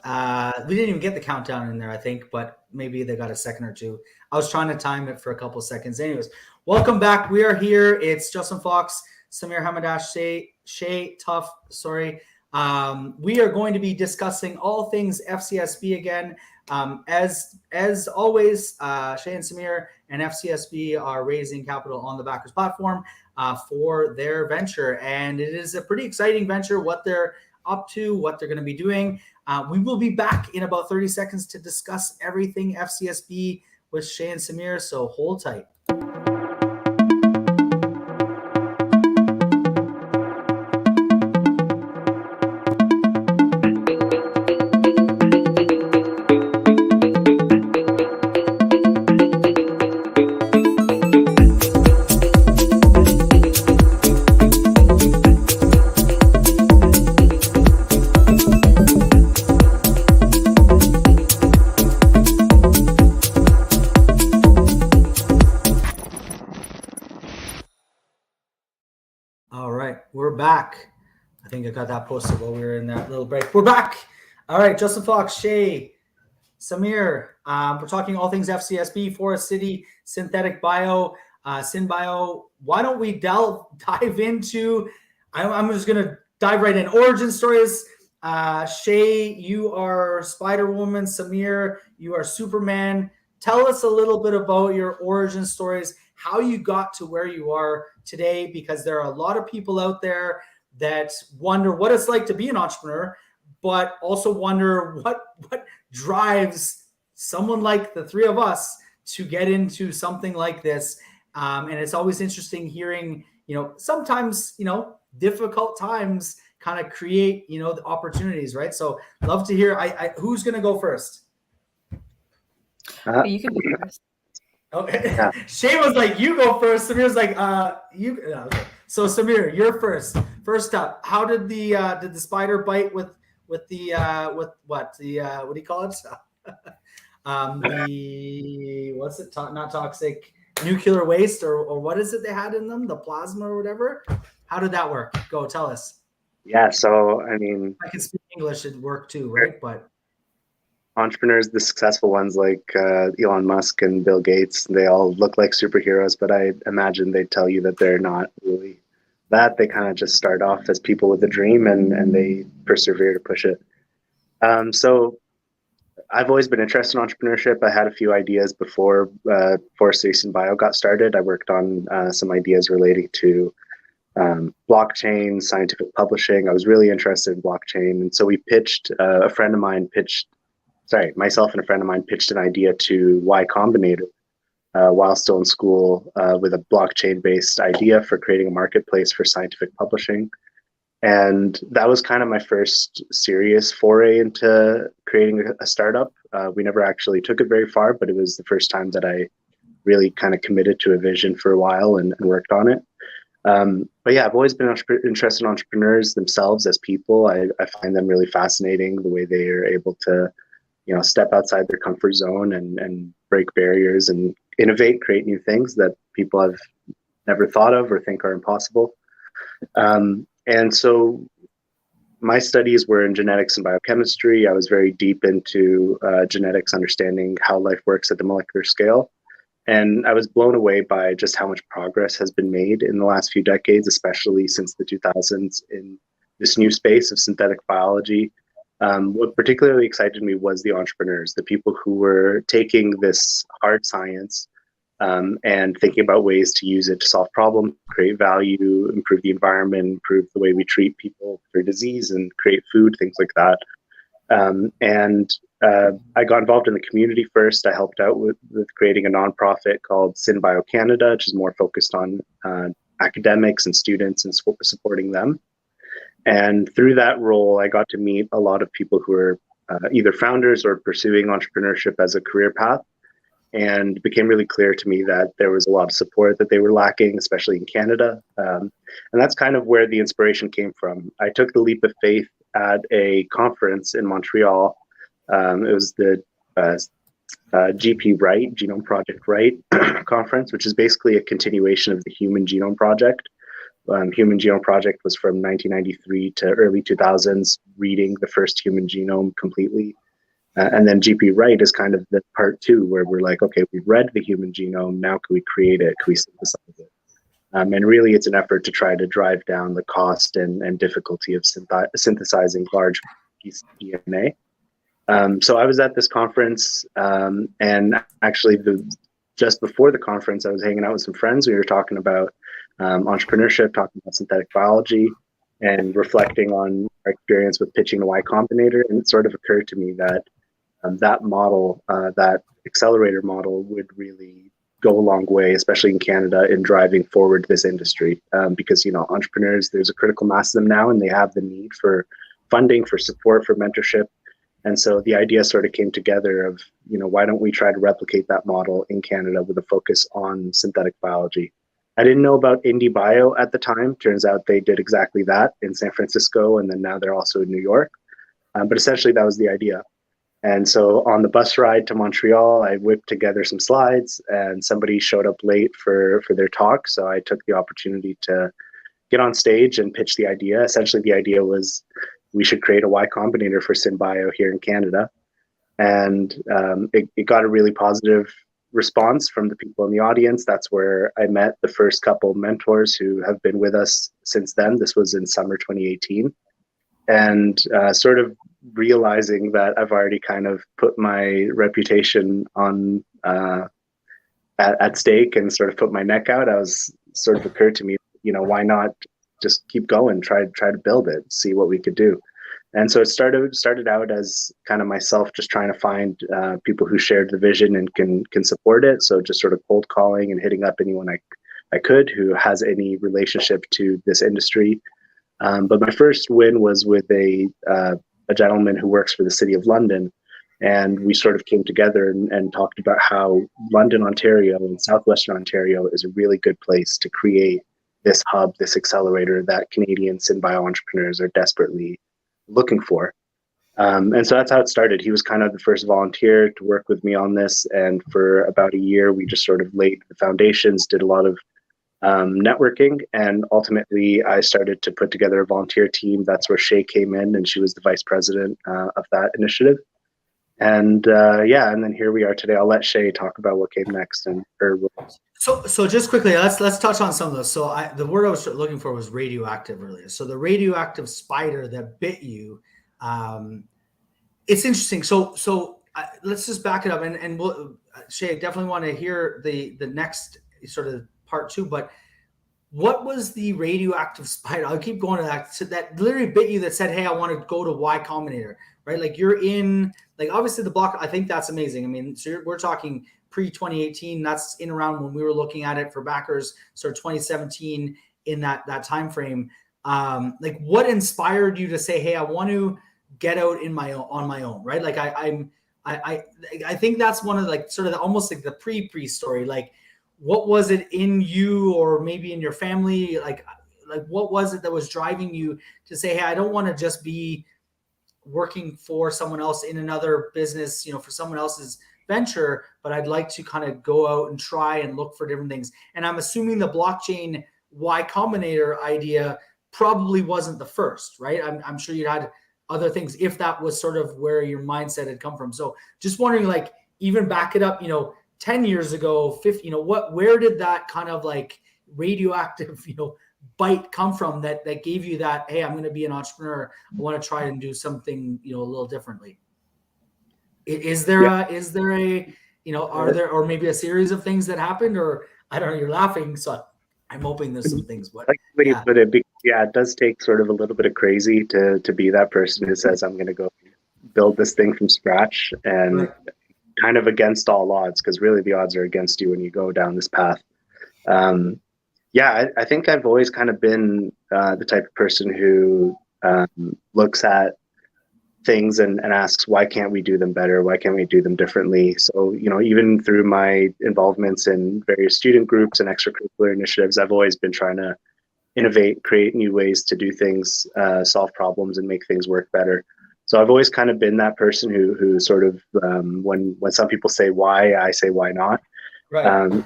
We didn't even get the countdown in there, I think, but maybe they got a second or two. I was trying to time it for a couple seconds. Anyways, welcome back. We are here. It's Justin Fox, Samir Hamadash, Shay Tough. Sorry. We are going to be discussing all things FCSB again. As always, Shay and Samir and FCSB are raising capital on the Backers platform for their venture, and it is a pretty exciting venture. What they're up to, what they're going to be doing. We will be back in about 30 seconds to discuss everything FCSB with Shay and Samir, so hold tight. All right, we're back. I think I got that posted while we were in that little break. We're back. All right, Justin Fox, Shay, Samir. We're talking all things FCSB, Forest City, synthetic bio, SynBio. Why don't we dive into? I'm just gonna dive right in. Origin stories. Shay, you are Spider Woman. Samir, you are Superman. Tell us a little bit about your origin stories, how you got to where you are today, because there are a lot of people out there that wonder what it's like to be an entrepreneur, but also wonder what drives someone like the three of us to get into something like this. And it's always interesting hearing, sometimes, difficult times kind of create, the opportunities, right? So love to hear. Who's going to go first? You can go first. Okay. Yeah. Shay was like, "You go first." Samir was like, "You." Okay. So Samir, you're first. First up, how did the spider bite with the with what the what do you call it? The what's it? Not toxic nuclear waste or what is it they had in them? The plasma or whatever. How did that work? Go tell us. Yeah. So I mean, I can speak English. It'd work too, right? But entrepreneurs, the successful ones like Elon Musk and Bill Gates, they all look like superheroes, but I imagine they'd tell you that they're not really that. They kind of just start off as people with a dream and they persevere to push it. So I've always been interested in entrepreneurship. I had a few ideas before Forest City SynBio got started. I worked on some ideas relating to blockchain, scientific publishing. I was really interested in blockchain. And so we pitched, myself and a friend of mine pitched an idea to Y Combinator while still in school with a blockchain-based idea for creating a marketplace for scientific publishing. And that was kind of my first serious foray into creating a startup. We never actually took it very far, but it was the first time that I really kind of committed to a vision for a while and worked on it. But yeah, I've always been interested in entrepreneurs themselves as people. I find them really fascinating, the way they are able to step outside their comfort zone and break barriers and innovate, create new things that people have never thought of or think are impossible. And so my studies were in genetics and biochemistry. I was very deep into genetics, understanding how life works at the molecular scale. And I was blown away by just how much progress has been made in the last few decades, especially since the 2000s in this new space of synthetic biology. What particularly excited me was the entrepreneurs, the people who were taking this hard science and thinking about ways to use it to solve problems, create value, improve the environment, improve the way we treat people for disease and create food, things like that. I got involved in the community first. I helped out with creating a nonprofit called SynBio Canada, which is more focused on academics and students and supporting them. And through that role, I got to meet a lot of people who are either founders or pursuing entrepreneurship as a career path. And it became really clear to me that there was a lot of support that they were lacking, especially in Canada. And that's kind of where the inspiration came from. I took the leap of faith at a conference in Montreal. It was the GP Wright, Genome Project Wright conference, which is basically a continuation of the Human Genome Project, Human Genome Project was from 1993 to early 2000s, reading the first human genome completely. And then GP Write is kind of the part two, where we're like, okay, we've read the human genome, now can we create it? Can we synthesize it? And really, it's an effort to try to drive down the cost and difficulty of synthesizing large pieces of DNA. So I was at this conference, and actually, just before the conference, I was hanging out with some friends. We were talking about entrepreneurship, talking about synthetic biology, and reflecting on our experience with pitching the Y Combinator. And it sort of occurred to me that that model, that accelerator model, would really go a long way, especially in Canada, in driving forward this industry. Because, entrepreneurs, there's a critical mass of them now, and they have the need for funding, for support, for mentorship. And so the idea sort of came together of, why don't we try to replicate that model in Canada with a focus on synthetic biology? I didn't know about IndieBio at the time. Turns out they did exactly that in San Francisco, and then now they're also in New York. But essentially, that was the idea. And so on the bus ride to Montreal, I whipped together some slides, and somebody showed up late for their talk. So I took the opportunity to get on stage and pitch the idea. Essentially, the idea was we should create a Y Combinator for SynBio here in Canada. And it got a really positive response from the people in the audience. That's where I met the first couple mentors who have been with us since then. This was in summer 2018. And sort of realizing that I've already kind of put my reputation on at stake and sort of put my neck out, sort of occurred to me, why not just keep going, try to build it, see what we could do. And so it started out as kind of myself just trying to find people who shared the vision and can support it. So just sort of cold calling and hitting up anyone I could who has any relationship to this industry. But my first win was with a gentleman who works for the City of London. And we sort of came together and talked about how London, Ontario and Southwestern Ontario is a really good place to create this hub, this accelerator that Canadian SynBio entrepreneurs are desperately looking for. And so that's how it started. He was kind of the first volunteer to work with me on this. And for about a year, we just sort of laid the foundations, did a lot of networking. And ultimately, I started to put together a volunteer team. That's where Shay came in, and she was the vice president of that initiative. And and then here we are today. I'll let Shay talk about what came next and her roles. So just quickly, let's touch on some of those. So the word I was looking for was radioactive earlier. So the radioactive spider that bit you, it's interesting. So let's just back it up, and we'll, Shay, I definitely want to hear the next sort of part two. But what was the radioactive spider? I'll keep going to that. So that literally bit you, that said, "Hey, I want to go to Y Combinator." Right? Like you're in, like obviously the block. I think that's amazing. I mean, so we're talking pre-2018. That's in around when we were looking at it for backers, sort of 2017 in that time frame. Like what inspired you to say, "Hey, I want to get out on my own," right? Like I think that's one of like sort of almost like the pre story. Like what was it in you, or maybe in your family? Like what was it that was driving you to say, "Hey, I don't want to just be working for someone else in another business, for someone else's venture, but I'd like to kind of go out and try and look for different things." And I'm assuming the blockchain Y Combinator idea probably wasn't the first, right? I'm sure you had other things, if that was sort of where your mindset had come from. So just wondering, like, even back it up, 10 years ago, 50, where did that kind of like radioactive, bite come from that gave you that, "Hey, I'm going to be an entrepreneur. I want to try and do something, a little differently"? Is there a, are there, or maybe a series of things that happened, or I don't know, you're laughing. So I'm hoping there's some things, but like when you put it, it does take sort of a little bit of crazy to be that person who says, "I'm going to go build this thing from scratch," and right. kind of against all odds, because really the odds are against you when you go down this path. I think I've always kind of been the type of person who looks at things and asks, why can't we do them better? Why can't we do them differently? So, even through my involvements in various student groups and extracurricular initiatives, I've always been trying to innovate, create new ways to do things, solve problems, and make things work better. So I've always kind of been that person who sort of, when some people say why, I say why not. Right.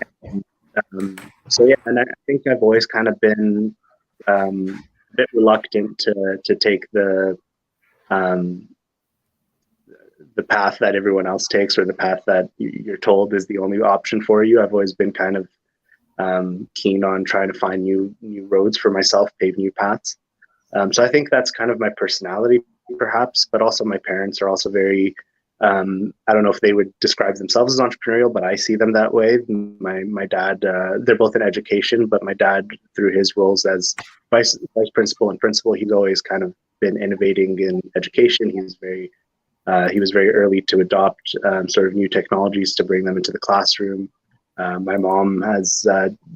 And I think I've always kind of been a bit reluctant to take the path that everyone else takes, or the path that you're told is the only option for you. I've always been kind of keen on trying to find new roads for myself, pave new paths. So I think that's kind of my personality, perhaps, but also my parents are also very, I don't know if they would describe themselves as entrepreneurial, but I see them that way. My dad, they're both in education, but my dad, through his roles as vice principal and principal, he's always kind of been innovating in education. He was very early to adopt sort of new technologies to bring them into the classroom. My mom has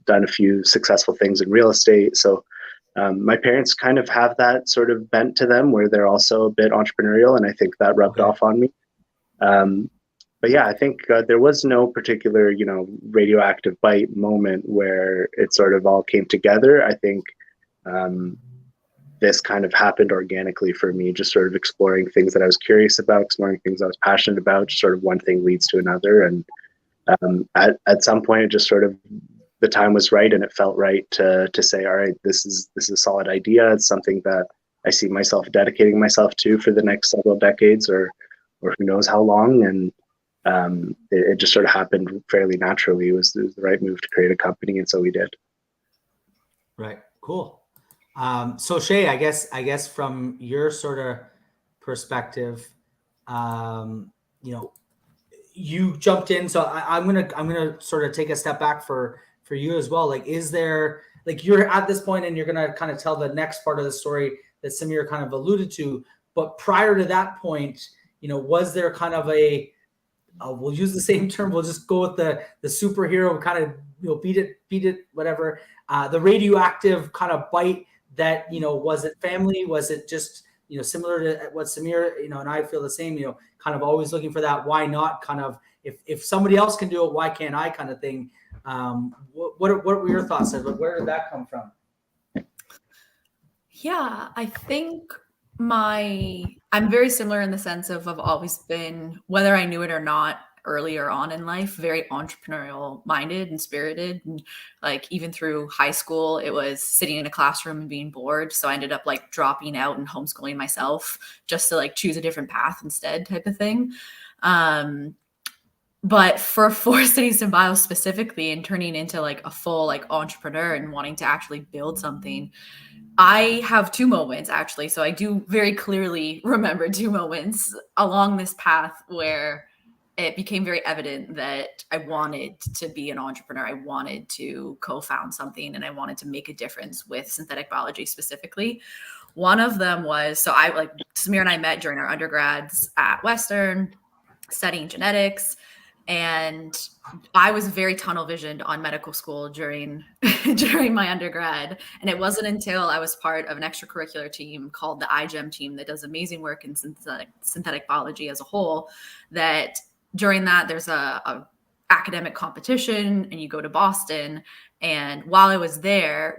done a few successful things in real estate. So my parents kind of have that sort of bent to them where they're also a bit entrepreneurial, and I think that rubbed off on me. But yeah, I think there was no particular, radioactive bite moment where it sort of all came together. I think this kind of happened organically for me, just sort of exploring things that I was curious about, exploring things I was passionate about, just sort of one thing leads to another. And at some point, it just sort of, the time was right, and it felt right to say, all right, this is a solid idea. It's something that I see myself dedicating myself to for the next several decades, or who knows how long. And it just sort of happened fairly naturally. It was the right move to create a company, and so we did. Right. Cool. So Shay, I guess from your sort of perspective, you jumped in. So I'm gonna sort of take a step back for you as well. Like, is there, like, you're at this point and you're gonna kind of tell the next part of the story that Samir kind of alluded to, but prior to that point, was there kind of we'll use the same term. We'll just go with the superhero kind of, beat it, whatever. The radioactive kind of bite that, was it family? Was it just, similar to what Samir, and I feel the same, kind of always looking for that, why not kind of, if somebody else can do it, why can't I kind of thing. What were your thoughts? Where did that come from? Yeah, I think I'm very similar in the sense of I've always been, whether I knew it or not, earlier on in life, very entrepreneurial minded and spirited. And like even through high school, it was sitting in a classroom and being bored. So I ended up like dropping out and homeschooling myself just to like choose a different path instead, type of thing. But for Forest City Symbio specifically, and turning into like a full like entrepreneur and wanting to actually build something, I have two moments actually. So I do very clearly remember two moments along this path where it became very evident that I wanted to be an entrepreneur. I wanted to co-found something, and I wanted to make a difference with synthetic biology specifically. One of them was, so Samir and I met during our undergrads at Western studying genetics. And I was very tunnel visioned on medical school during my undergrad. And it wasn't until I was part of an extracurricular team called the iGEM team that does amazing work in synthetic biology as a whole, that during that there's a academic competition and you go to Boston. And while I was there,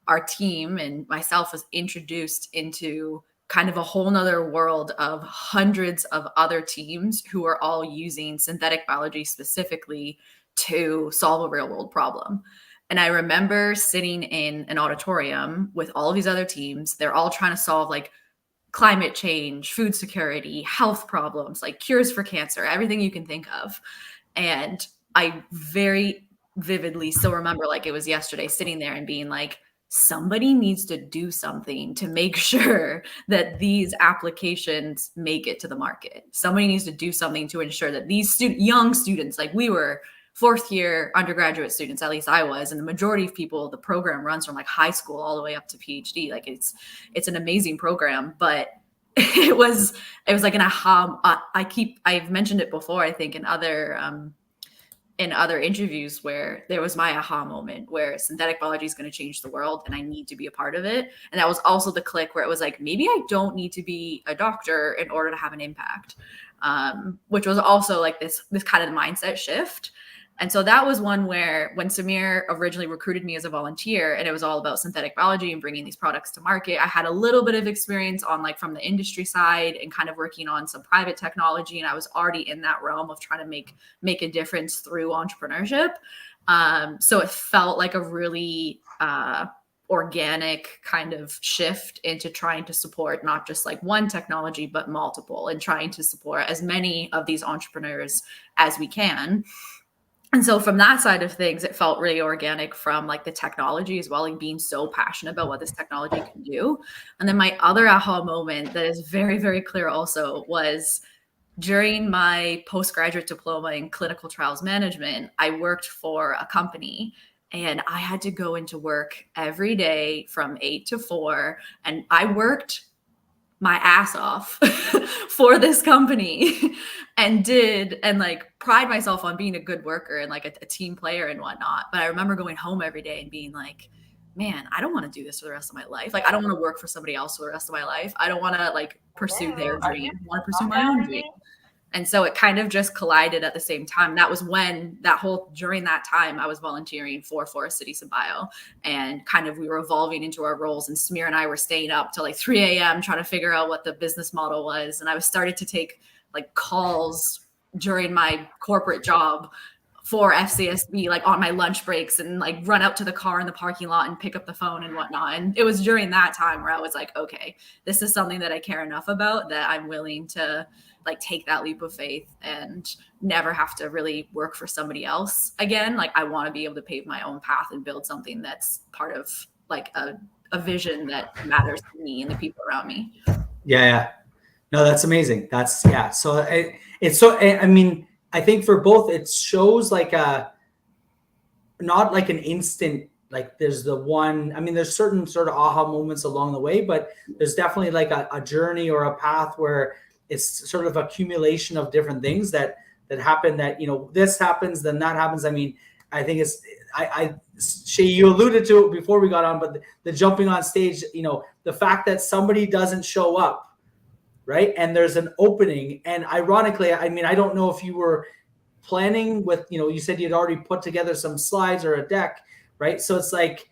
our team and myself was introduced into kind of a whole nother world of hundreds of other teams who are all using synthetic biology specifically to solve a real world problem. And I remember sitting in an auditorium with all of these other teams. They're all trying to solve like climate change, food security, health problems, like cures for cancer, everything you can think of. And I very vividly still remember, like it was yesterday, sitting there and being like, somebody needs to do something to make sure that these applications make it to the market. Somebody needs to do something to ensure that these young students, like we were fourth year undergraduate students, at least I was, and the majority of people, the program runs from like high school all the way up to PhD. Like it's an amazing program, but it was like an aha. I've mentioned it before, I think in other interviews, where there was my aha moment where synthetic biology is going to change the world and I need to be a part of it. And that was also the click where it was like, maybe I don't need to be a doctor in order to have an impact, which was also like this kind of mindset shift. And so that was one where when Samir originally recruited me as a volunteer and it was all about synthetic biology and bringing these products to market, I had a little bit of experience on like from the industry side and kind of working on some private technology. And I was already in that realm of trying to make a difference through entrepreneurship. So it felt like a really organic kind of shift into trying to support not just like one technology, but multiple, and trying to support as many of these entrepreneurs as we can. And so from that side of things, it felt really organic from like the technology as well, like being so passionate about what this technology can do. And then my other aha moment that is very, very clear also was during my postgraduate diploma in clinical trials management. I worked for a company and I had to go into work every day from 8 to 4. And I worked my ass off for this company and like pride myself on being a good worker and like a team player and whatnot. But I remember going home every day and being like, man, I don't want to do this for the rest of my life. Like, I don't want to work for somebody else for the rest of my life. I don't want to like pursue their dream. I want to pursue my own dream. And so it kind of just collided at the same time. That was when during that time, I was volunteering for Forest City Symbio, and kind of we were evolving into our roles, and Samir and I were staying up till like 3 a.m. trying to figure out what the business model was. And I was started to take like calls during my corporate job for FCSB, like on my lunch breaks, and like run out to the car in the parking lot and pick up the phone and whatnot. And it was during that time where I was like, okay, this is something that I care enough about that I'm willing to like take that leap of faith and never have to really work for somebody else again. Like, I want to be able to pave my own path and build something that's part of like a vision that matters to me and the people around me. Yeah. No, that's amazing. That's So it's so, I mean, I think for both, it shows like not like an instant, like there's the one, I mean, there's certain sort of aha moments along the way, but there's definitely like a journey or a path where it's sort of accumulation of different things that happen, that, you know, this happens, then that happens. I mean, I think it's, Shay, you alluded to it before we got on, but the jumping on stage, you know, the fact that somebody doesn't show up, right? And there's an opening. And ironically, I mean, I don't know if you were planning with, you know, you said you'd already put together some slides or a deck, right? So it's like,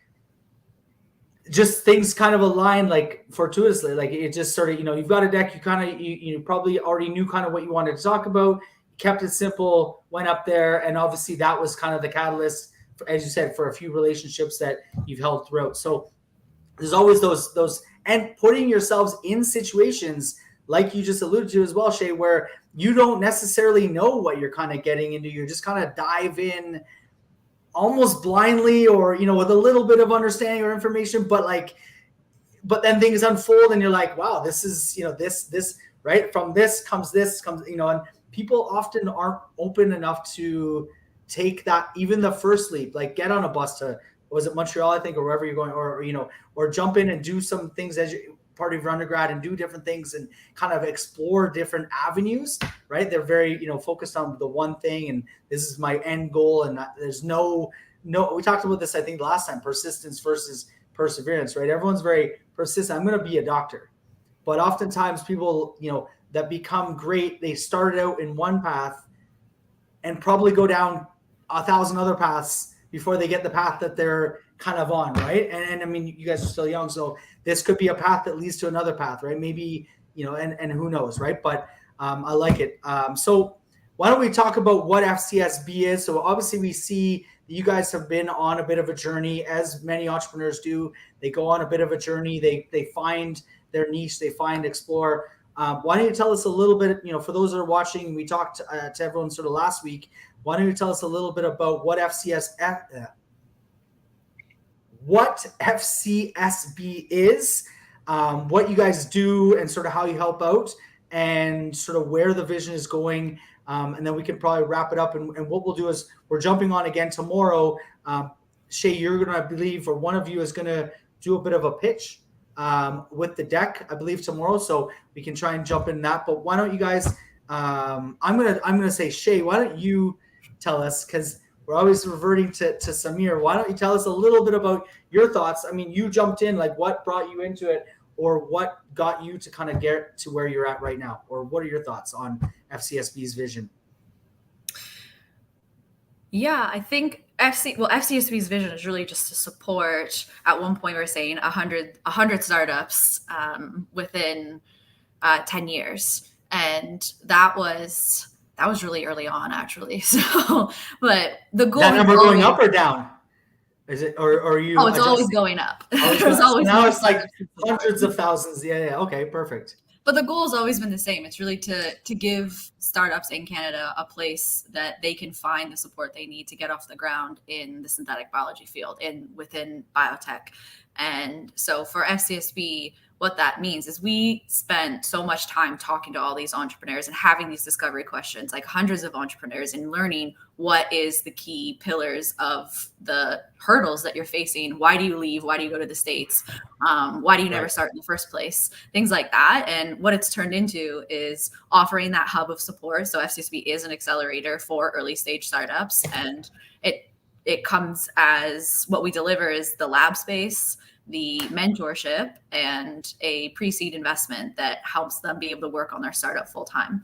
just things kind of align like fortuitously. Like it just sort of, you know, you've got a deck, you kind of, you probably already knew kind of what you wanted to talk about, kept it simple, went up there. And obviously that was kind of the catalyst, as you said, for a few relationships that you've held throughout. So there's always those, and putting yourselves in situations like you just alluded to as well, Shay, where you don't necessarily know what you're kind of getting into. You're just kind of dive in almost blindly, or, you know, with a little bit of understanding or information, but then things unfold and you're like, wow, this is, you know, this, right? From this comes, you know, and people often aren't open enough to take that, even the first leap, like get on a bus to, was it Montreal, I think, or wherever you're going, or, you know, or jump in and do some things as you part of your undergrad and do different things and kind of explore different avenues, right? They're very, you know, focused on the one thing, and this is my end goal. And there's no, we talked about this, I think last time, persistence versus perseverance, right? Everyone's very persistent. I'm going to be a doctor, but oftentimes people, you know, that become great, they started out in one path and probably go down 1,000 other paths before they get the path that they're kind of on, right? And I mean, you guys are still young, so this could be a path that leads to another path, right? Maybe, you know, and who knows, right? But I like it. So why don't we talk about what FCSB is? So obviously we see that you guys have been on a bit of a journey, as many entrepreneurs do. They go on a bit of a journey. They find their niche. They explore. Why don't you tell us a little bit, you know, for those that are watching, we talked to everyone sort of last week. Why don't you tell us a little bit about what FCSB is, what you guys do, and sort of how you help out, and sort of where the vision is going. And then we can probably wrap it up. And what we'll do is we're jumping on again tomorrow. Shay, you're going to, I believe, or one of you is going to do a bit of a pitch with the deck, I believe, tomorrow. So we can try and jump in that. But why don't you guys, I'm gonna say, Shay, why don't you tell us, because we're always reverting to Samir. Why don't you tell us a little bit about your thoughts? I mean, you jumped in, like what brought you into it, or what got you to kind of get to where you're at right now? Or what are your thoughts on FCSB's vision? Yeah, I think FCSB's vision is really just to support, at one point we were saying 100 startups within 10 years. And that was really early on, actually. So, but the goal, that number going up or down? Is it, or are you? Oh, it's always going up. Always There's going up. So always now more it's like startups. hundreds of thousands. Yeah. Okay. Perfect. But the goal has always been the same. It's really to give startups in Canada a place that they can find the support they need to get off the ground in the synthetic biology field and within biotech. And so for FCSB, what that means is we spent so much time talking to all these entrepreneurs and having these discovery questions, like hundreds of entrepreneurs, and learning what is the key pillars of the hurdles that you're facing. Why do you leave? Why do you go to the States? Why do you never start in the first place? Things like that. And what it's turned into is offering that hub of support. So FCSB is an accelerator for early stage startups, and it comes as what we deliver is the lab space, the mentorship, and a pre-seed investment that helps them be able to work on their startup full time.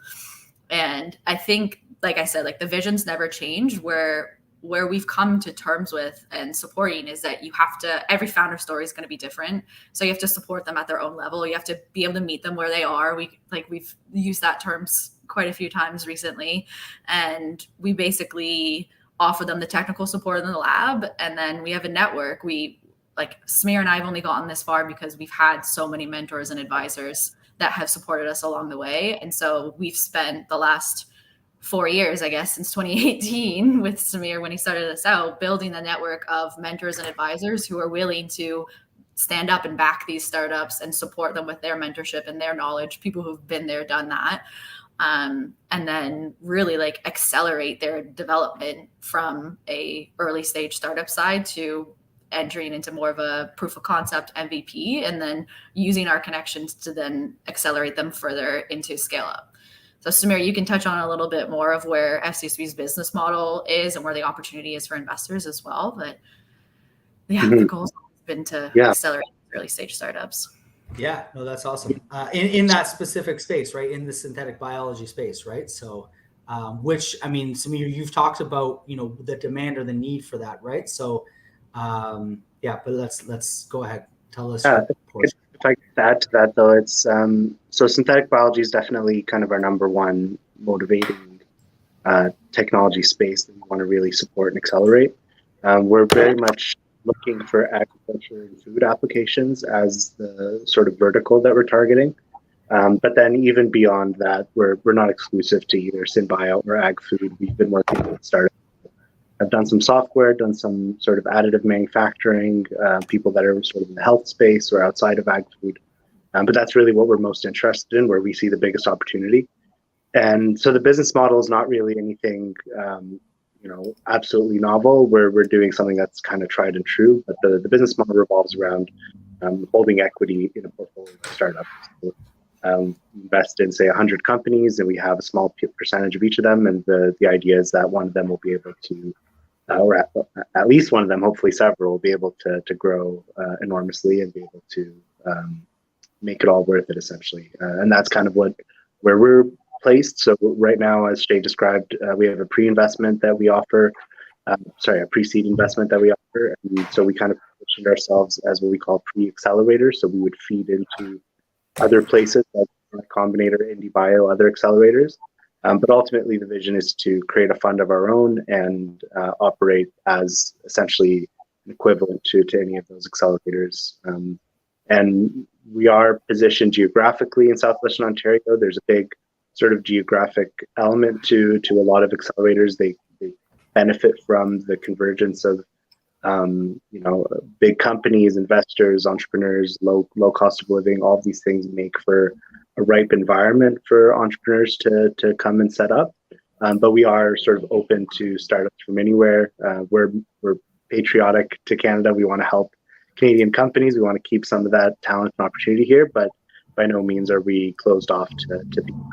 And I think, like I said, like the vision's never changed. Where we've come to terms with and supporting is that you have to, every founder story is going to be different. So you have to support them at their own level. You have to be able to meet them where they are. We've used that terms quite a few times recently. And we basically offer them the technical support in the lab. And then we have a network. Like Samir and I have only gotten this far because we've had so many mentors and advisors that have supported us along the way. And so we've spent the last 4 years, I guess, since 2018 with Samir when he started us out, building the network of mentors and advisors who are willing to stand up and back these startups and support them with their mentorship and their knowledge, people who've been there, done that. And then really like accelerate their development from a early stage startup side to entering into more of a proof of concept MVP, and then using our connections to then accelerate them further into scale up. So Samir, you can touch on a little bit more of where FCSB's business model is and where the opportunity is for investors as well. But yeah, the goal has been to accelerate early stage startups. Yeah, no, that's awesome. In that specific space, right? In the synthetic biology space, right? So, which, I mean, Samir, you've talked about, the demand or the need for that, right? So, but let's go ahead. Tell us. If I could add to that, though, it's so synthetic biology is definitely kind of our number one motivating technology space that we want to really support and accelerate. We're very much looking for agriculture and food applications as the sort of vertical that we're targeting. But then even beyond that, we're not exclusive to either synbio or ag food. We've been working with startups. I've done some software, done some sort of additive manufacturing, people that are sort of in the health space or outside of ag food. But that's really what we're most interested in, where we see the biggest opportunity. And so the business model is not really anything, absolutely novel. We're doing something that's kind of tried and true, but the business model revolves around holding equity in a portfolio of startups. So, invest in, say, 100 companies, and we have a small percentage of each of them. And the idea is that one of them will be able to, or at least one of them, hopefully several, will be able to grow enormously and be able to make it all worth it, essentially. And that's kind of where we're placed. So right now, as Shay described, we have a pre-investment that we offer, a pre-seed investment that we offer. And so we kind of positioned ourselves as what we call pre-accelerators. So we would feed into other places like Combinator, IndieBio, other accelerators. But ultimately, the vision is to create a fund of our own and operate as essentially an equivalent to any of those accelerators. And we are positioned geographically in Southwestern Ontario. There's a big sort of geographic element to a lot of accelerators. They benefit from the convergence of big companies, investors, entrepreneurs, low cost of living. All of these things make for a ripe environment for entrepreneurs to come and set up. But we are sort of open to startups from anywhere. We're patriotic to Canada. We want to help Canadian companies. We want to keep some of that talent and opportunity here, but by no means are we closed off to people.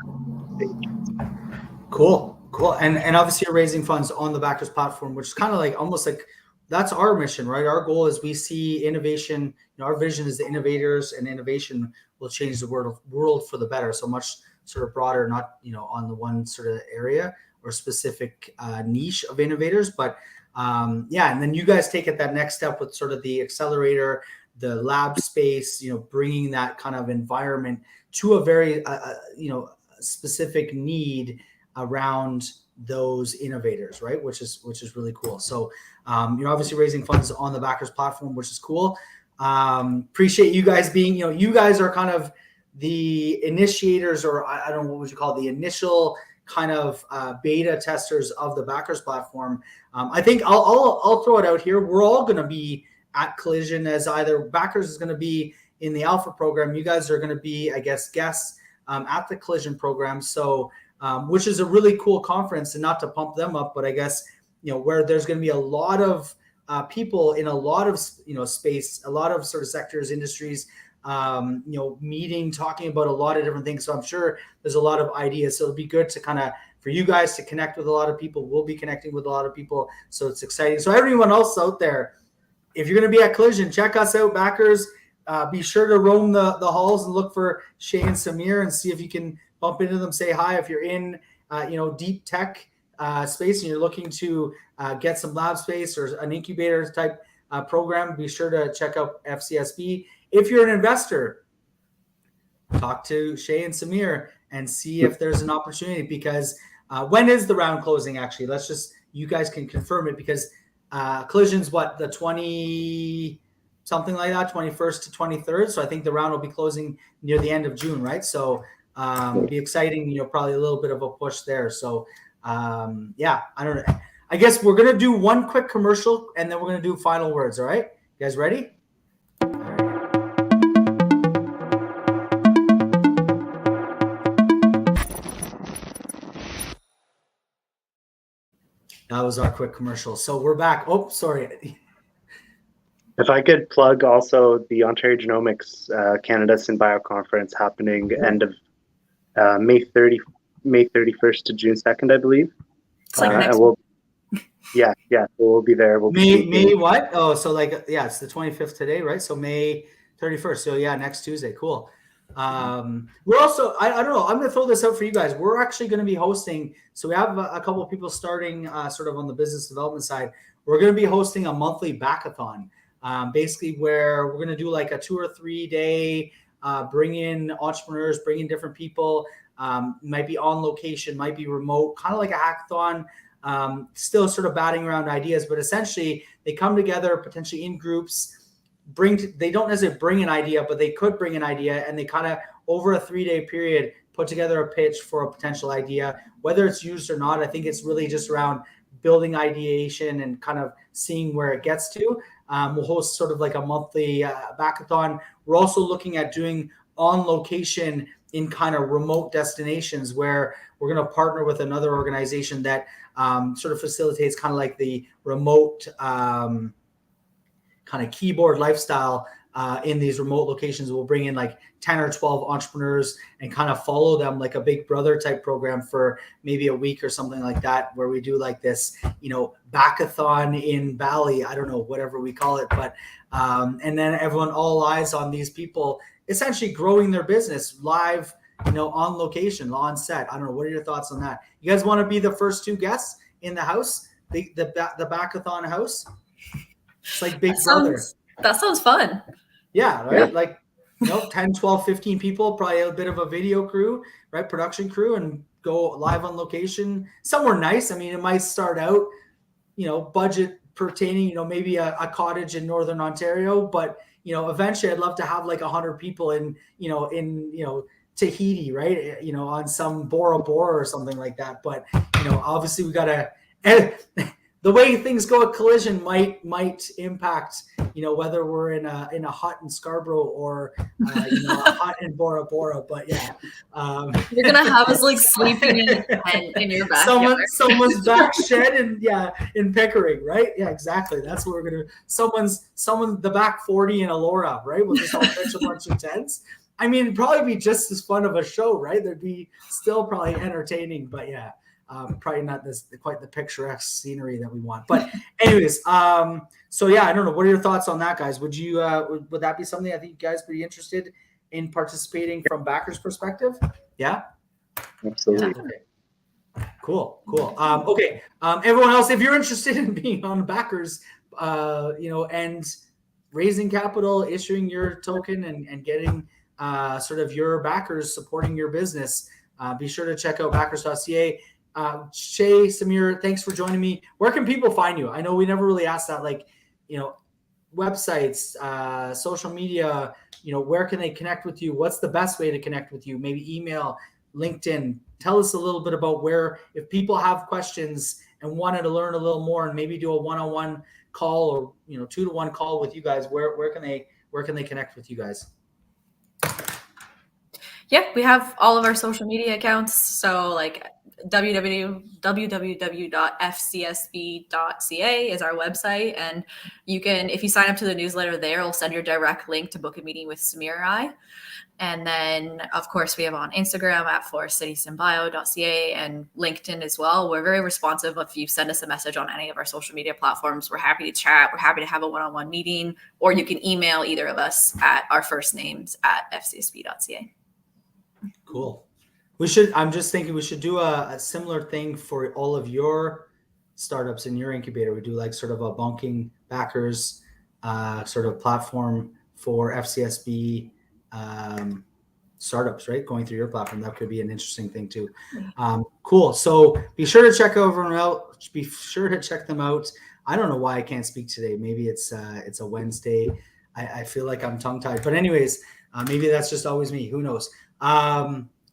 Cool. And obviously you're raising funds on the Backers platform, which is kind of like almost like that's our mission, right? Our goal is we see innovation. Our vision is the innovators, and innovation will change the world for the better. So much sort of broader, not on the one sort of area or specific niche of innovators, but and then you guys take it that next step with sort of the accelerator, the lab space, bringing that kind of environment to a very specific need around those innovators, right? Which is really cool. So you're obviously raising funds on the Backers platform, which is cool. Appreciate you guys being, you guys are kind of the initiators, or I don't know, what would you call it, the initial kind of beta testers of the Backers platform. I think I'll throw it out here. We're all going to be at Collision, as either Backers is going to be in the Alpha program. You guys are going to be, I guess, guests at the Collision program. So, which is a really cool conference, and not to pump them up, but I guess, where there's going to be a lot of people in a lot of, space, a lot of sort of sectors, industries, meeting, talking about a lot of different things. So I'm sure there's a lot of ideas. So it'll be good to for you guys to connect with a lot of people. We'll be connecting with a lot of people. So it's exciting. So everyone else out there, if you're going to be at Collision, check us out, Backers. Be sure to roam the halls and look for Shay and Samir and see if you can bump into them, say hi. If you're in, deep tech space and you're looking to get some lab space or an incubator type program, be sure to check out FCSB. If you're an investor, talk to Shay and Samir and see if there's an opportunity, because when is the round closing actually? You guys can confirm it, because Collision's the 20 something like that, 21st to 23rd. So I think the round will be closing near the end of June, right? So be exciting, probably a little bit of a push there. So I don't know. I guess we're going to do one quick commercial and then we're going to do final words. All right. You guys ready? All right. That was our quick commercial. So we're back. Oh, sorry. If I could plug also the Ontario Genomics Canada SynBio Conference happening end of May 31st to June 2nd, I believe. It's like next week. Yeah. We'll be there. May what? Oh, so it's the 25th today, right? So May 31st. So next Tuesday. Cool. We're also, I don't know, I'm going to throw this out for you guys. We're actually going to be hosting, so we have a couple of people starting sort of on the business development side. We're going to be hosting a monthly backathon, basically where we're going to do like a 2 or 3 day, bring in entrepreneurs, bring in different people, might be on location, might be remote, kind of like a hackathon, still sort of batting around ideas, but essentially they come together potentially in groups. They don't necessarily bring an idea, but they could bring an idea, and they kind of over a 3-day period put together a pitch for a potential idea, whether it's used or not. I think it's really just around building ideation and kind of seeing where it gets to. We'll host sort of like a monthly backathon. We're also looking at doing on location in kind of remote destinations, where we're going to partner with another organization that sort of facilitates kind of like the remote kind of keyboard lifestyle in these remote locations. We'll bring in like 10 or 12 entrepreneurs and kind of follow them like a Big Brother type program for maybe a week or something like that, where we do like this, backathon in Bali, I don't know, whatever we call it. But, and then everyone, all eyes on these people essentially growing their business live, on location, on set. I don't know. What are your thoughts on that? You guys want to be the first 2 guests in the house, the backathon house? It's like Big Brother. That sounds fun. Yeah, right? Yeah. Like, 10, 12, 15 people, probably a bit of a video crew, right? Production crew, and go live on location somewhere nice. I mean, it might start out, budget pertaining, maybe a cottage in Northern Ontario, but, eventually I'd love to have like 100 people in Tahiti, right? On some Bora Bora or something like that. But, obviously we got to, the way things go at Collision might impact, whether we're in a hut in Scarborough or a hut in Bora Bora. But you're gonna have us like sleeping in a tent in your backyard. Someone's back shed in Pickering, right? Yeah, exactly. That's what we're gonna. Someone the back 40 in Elora, right? We'll just all pitch a bunch of tents. I mean, it'd probably be just as fun of a show, right? There'd be still probably entertaining, but yeah. Probably not quite the picturesque scenery that we want, but anyways, so yeah, I don't know. What are your thoughts on that, guys? Would you would that be something I think you guys would be interested in participating from Backers' perspective? Yeah, absolutely. Okay. Cool. Okay, everyone else, if you're interested in being on Backers, and raising capital, issuing your token, and getting sort of your backers supporting your business, be sure to check out backers.ca. Shay, Samir, thanks for joining me. Where can people find you? I know we never really asked that, like, websites, social media, where can they connect with you? What's the best way to connect with you? Maybe email, LinkedIn. Tell us a little bit about where, if people have questions and wanted to learn a little more and maybe do a one-on-one call or 2-to-1 call with you guys, where can they connect with you guys? Yeah, we have all of our social media accounts. So like www.fcsb.ca is our website. And you can, if you sign up to the newsletter there, it'll send your direct link to book a meeting with Samir and I. And then, of course, we have on Instagram at forestcitysynbio.ca and LinkedIn as well. We're very responsive. If you send us a message on any of our social media platforms, we're happy to chat. We're happy to have a one-on-one meeting, or you can email either of us at our first names at fcsb.ca. Cool. I'm just thinking we should do a similar thing for all of your startups in your incubator. We do like sort of a bunking backers sort of platform for FCSB startups, right? Going through your platform. That could be an interesting thing too. Cool. So be sure to check everyone out. Be sure to check them out. I don't know why I can't speak today. Maybe it's a Wednesday. I feel like I'm tongue tied, but anyways, maybe that's just always me. Who knows?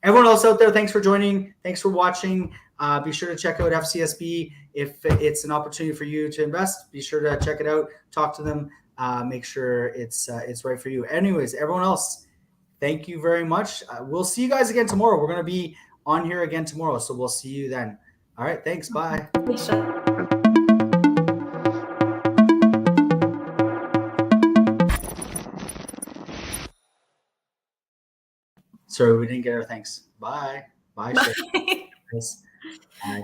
Everyone else out there, thanks for joining. Thanks for watching. Be sure to check out FCSB. If it's an opportunity for you to invest, be sure to check it out. Talk to them. Make sure it's right for you. Anyways, everyone else, thank you very much. We'll see you guys again tomorrow. We're going to be on here again tomorrow, so we'll see you then. All right, thanks. Bye. Sorry, we didn't get our thanks. Bye. Bye. Bye. Bye.